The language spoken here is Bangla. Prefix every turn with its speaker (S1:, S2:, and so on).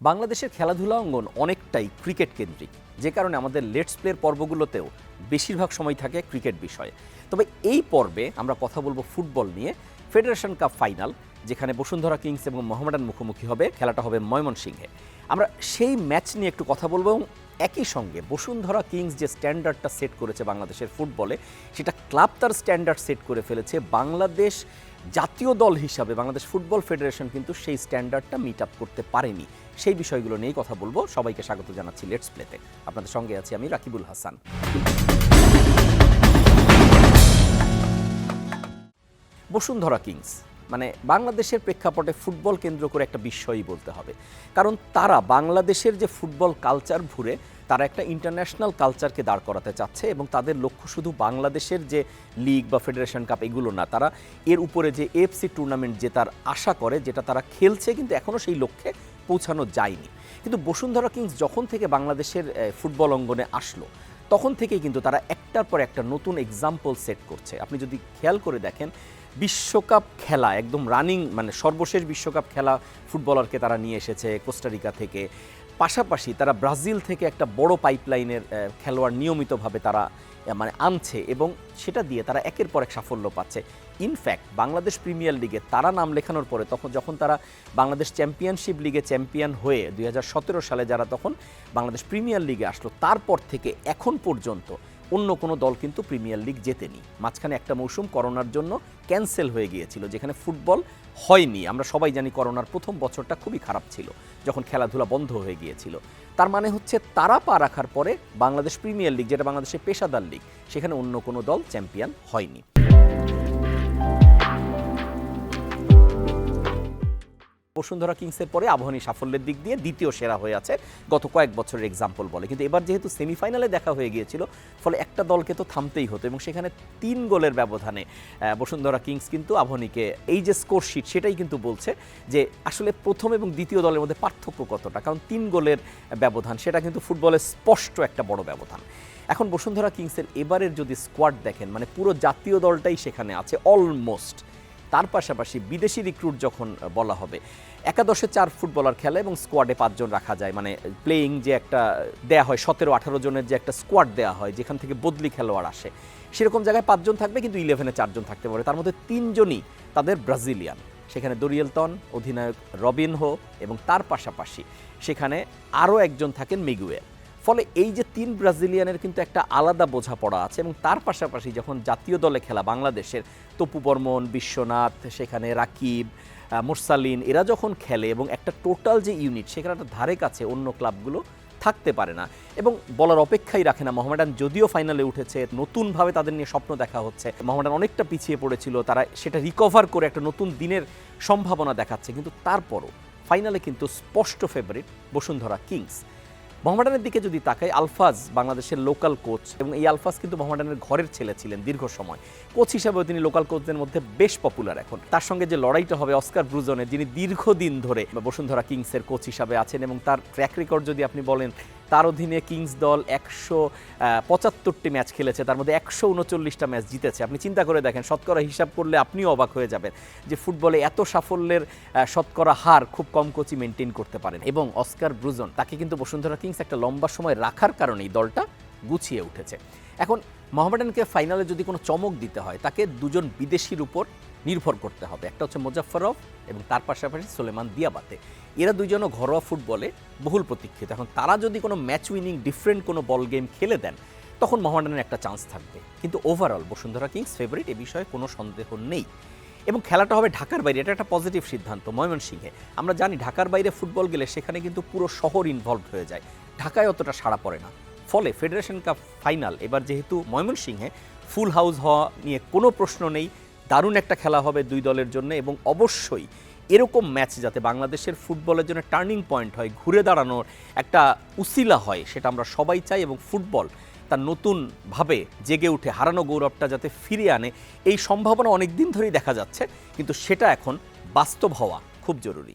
S1: বাংলাদেশের খেলাধুলা অঙ্গন অনেকটাই ক্রিকেট কেন্দ্রিক, যে কারণে আমাদের লেটস প্লের পর্বগুলোতেও বেশিরভাগ সময় থাকে ক্রিকেট বিষয়ে। তবে এই পর্বে আমরা কথা বলবো ফুটবল নিয়ে। ফেডারেশন কাপ ফাইনাল, যেখানে বসুন্ধরা কিংস এবং মোহামেডান মুখোমুখি হবে, খেলাটা হবে ময়মনসিংহে। আমরা সেই ম্যাচ নিয়ে একটু কথা বলবো এবং একই সঙ্গে বসুন্ধরা কিংস যে স্ট্যান্ডার্ডটা সেট করেছে বাংলাদেশের ফুটবলে, সেটা ক্লাব তার স্ট্যান্ডার্ড সেট করে ফেলেছে। বাংলাদেশ জাতীয় দল হিসাবে বাংলাদেশ ফুটবল ফেডারেশন কিন্তু সেই স্ট্যান্ডার্ডটা মিট আপ করতে পারেনি। সেই বিষয়গুলো নিয়েই কথা বলবো। সবাইকে স্বাগত জানাচ্ছি লেটস প্লেতে। আপনাদের সঙ্গে আছি আমি রাকিবুল হাসান। বসুন্ধরা কিংস মানে বাংলাদেশের প্রেক্ষাপটে ফুটবল কেন্দ্র করে একটা বিস্ময়ই বলতে হবে, কারণ তারা বাংলাদেশের যে ফুটবল কালচার ভুরে তারা একটা ইন্টারন্যাশনাল কালচারকে দাঁড় করাতে চাচ্ছে এবং তাদের লক্ষ্য শুধু বাংলাদেশের যে লিগ বা ফেডারেশন কাপ এগুলো না, তারা এর উপরে যে এএফসি টুর্নামেন্ট যে তার আশা করে, যেটা তারা খেলছে কিন্তু এখনও সেই লক্ষ্যে পৌঁছানো যায়নি। কিন্তু বসুন্ধরা কিংস যখন থেকে বাংলাদেশের ফুটবল অঙ্গনে আসলো, তখন থেকেই কিন্তু তারা একটার পর একটা নতুন এক্সাম্পল সেট করছে। আপনি যদি খেয়াল করে দেখেন, বিশ্বকাপ খেলা একদম রানিং, মানে সর্বশেষ বিশ্বকাপ খেলা ফুটবলারকে তারা নিয়ে এসেছে কোস্টারিকা থেকে। পাশাপাশি তারা ব্রাজিল থেকে একটা বড় পাইপলাইনের খেলোয়াড় নিয়মিতভাবে তারা মানে আনছে এবং সেটা দিয়ে তারা একের পর এক সাফল্য পাচ্ছে। ইনফ্যাক্ট বাংলাদেশ প্রিমিয়ার লিগে তারা নাম লেখানোর পরে যখন তারা বাংলাদেশ চ্যাম্পিয়নশিপ লিগে চ্যাম্পিয়ন হয়ে 2017 সালে যারা তখন বাংলাদেশ প্রিমিয়ার লিগে আসলো, তারপর থেকে এখন পর্যন্ত অন্য কোনো দল কিন্তু প্রিমিয়ার লিগ জেতেনি। মাঝখানে একটা মৌসুম করোনার জন্য ক্যান্সেল হয়ে গিয়েছিল, যেখানে ফুটবল হয়নি। আমরা সবাই জানি করোনার প্রথম বছরটা খুবই খারাপ ছিল, যখন খেলাধুলা বন্ধ হয়ে গিয়েছিল। তার মানে হচ্ছে তারা পা রাখার পরে বাংলাদেশ প্রিমিয়ার লিগ, যেটা বাংলাদেশের পেশাদার লিগ, সেখানে অন্য কোনো দল চ্যাম্পিয়ন হয়নি। বসুন্ধরা কিংসের পরে আবাহনী সাফল্যের দিক দিয়ে দ্বিতীয় সেরা হয়ে আছে গত কয়েক বছরের এক্সাম্পল বলে। কিন্তু এবার যেহেতু সেমিফাইনালে দেখা হয়ে গিয়েছিল, ফলে একটা দলকে তো থামতেই হতো এবং সেখানে 3 গোলের ব্যবধানে বসুন্ধরা কিংস কিন্তু আবাহনীকে, এই যে স্কোর শিট সেটাই কিন্তু বলছে যে আসলে প্রথম এবং দ্বিতীয় দলের মধ্যে পার্থক্য কতটা। কারণ 3 গোলের ব্যবধান, সেটা কিন্তু ফুটবলের স্পষ্ট একটা বড় ব্যবধান। এখন বসুন্ধরা কিংসের এবারের যদি স্কোয়াড দেখেন, মানে পুরো জাতীয় দলটাই সেখানে আছে অলমোস্ট। তার পাশাপাশি বিদেশি রিক্রুট যখন বলা হবে, একাদশে 4 ফুটবলার খেলে এবং স্কোয়াডে 5 জন রাখা যায়। মানে প্লেয়িং যে একটা দেয়া হয়, 17-18 জনের যে একটা স্কোয়াড দেওয়া হয়, যেখান থেকে বদলি খেলোয়াড় আসে, সেরকম জায়গায় 5 জন থাকবে, কিন্তু 11-এ 4 জন থাকতে পারে। তার মধ্যে 3 জনই তাদের ব্রাজিলিয়ান। সেখানে দরিয়েলতন, অধিনায়ক রবিনহো, এবং তার পাশাপাশি সেখানে আরও একজন থাকেন মিগুয়েল। ফলে এই যে 3 ব্রাজিলিয়ানের কিন্তু একটা আলাদা বোঝাপড়া আছে। এবং তার পাশাপাশি যখন জাতীয় দলে খেলা বাংলাদেশের তপু বর্মন, বিশ্বনাথ, সেখানে রাকিব, মুরসালিন, এরা যখন খেলে এবং একটা টোটাল যে ইউনিট, সেখানে একটা ধারে কাছে অন্য ক্লাবগুলো থাকতে পারে না এবং বলার অপেক্ষাই রাখে না। মোহামেডান যদিও ফাইনালে উঠেছে, নতুনভাবে তাদের নিয়ে স্বপ্ন দেখা হচ্ছে। মোহামেডান অনেকটা পিছিয়ে পড়েছিল, তারা সেটা রিকভার করে একটা নতুন দিনের সম্ভাবনা দেখাচ্ছে। কিন্তু তারপরও ফাইনালে কিন্তু স্পষ্ট ফেভারিট বসুন্ধরা কিংস। মোহামেডানের দিকে যদি তাকাই, আলফাজ বাংলাদেশের লোকাল কোচ, এবং এই আলফাজ কিন্তু মোহামেডানের ঘরের ছেলে ছিলেন দীর্ঘ সময়। কোচ হিসাবেও তিনি লোকাল কোচদের মধ্যে বেশ পপুলার এখন। তার সঙ্গে যে লড়াইটা হবে অস্কার ব্রুজনের, যিনি দীর্ঘদিন ধরে বসুন্ধরা কিংসের কোচ হিসাবে আছেন এবং তার ট্র্যাক রেকর্ড যদি আপনি বলেন, তার অধীনে কিংস দল 175টি ম্যাচ খেলেছে, তার মধ্যে 139টা ম্যাচ জিতেছে। আপনি চিন্তা করে দেখেন, শতকরা হিসাব করলে আপনিও অবাক হয়ে যাবেন যে ফুটবলে এত সাফল্যের শতকরা হার খুব কম কোচই মেনটেন করতে পারেন। এবং অস্কার ব্রুজন, তাকে কিন্তু বসুন্ধরা কিংস একটা লম্বা সময় রাখার কারণেই দলটা গুছিয়ে উঠেছে। এখন মোহামেডানকে ফাইনালে যদি কোনো চমক দিতে হয়, তাকে 2 জন বিদেশির উপর নির্ভর করতে হবে। একটা হচ্ছে মোজাফফরভ এবং তার পাশাপাশি সুলেমান দিয়াবাতে। এরা 2 জনও ঘরোয়া ফুটবলে বহুল প্রতীক্ষিত। এখন তারা যদি কোনো ম্যাচ উইনিং ডিফারেন্ট কোনো বল গেম খেলে দেন, তখন মোহামেডানের একটা চান্স থাকবে। কিন্তু ওভারঅল বসুন্ধরা কিংস ফেভারিট, এ বিষয়ে কোনো সন্দেহ নেই। এবং খেলাটা হবে ঢাকার বাইরে, এটা একটা পজিটিভ সিদ্ধান্ত। ময়মনসিংহে, আমরা জানি ঢাকার বাইরে ফুটবল গেলে সেখানে কিন্তু পুরো শহর ইনভলভ হয়ে যায়, ঢাকায় অতটা সাড়া পড়ে না। ফলে ফেডারেশন কাপ ফাইনাল এবার যেহেতু ময়মনসিংহে, ফুল হাউস হওয়া নিয়ে কোনো প্রশ্ন নেই। দারুণ একটা খেলা হবে 2 দলের জন্য এবং অবশ্যই এরকম ম্যাচ যাতে বাংলাদেশের ফুটবলের জন্য টার্নিং পয়েন্ট হয়, ঘুরে দাঁড়ানোর একটা উসিলা হয়, সেটা আমরা সবাই চাই। এবং ফুটবল তার নতুনভাবে জেগে উঠে হারানো গৌরবটা যাতে ফিরিয়ে আনে, এই সম্ভাবনা অনেক দিন ধরেই দেখা যাচ্ছে, কিন্তু সেটা এখন বাস্তব হওয়া খুব জরুরি।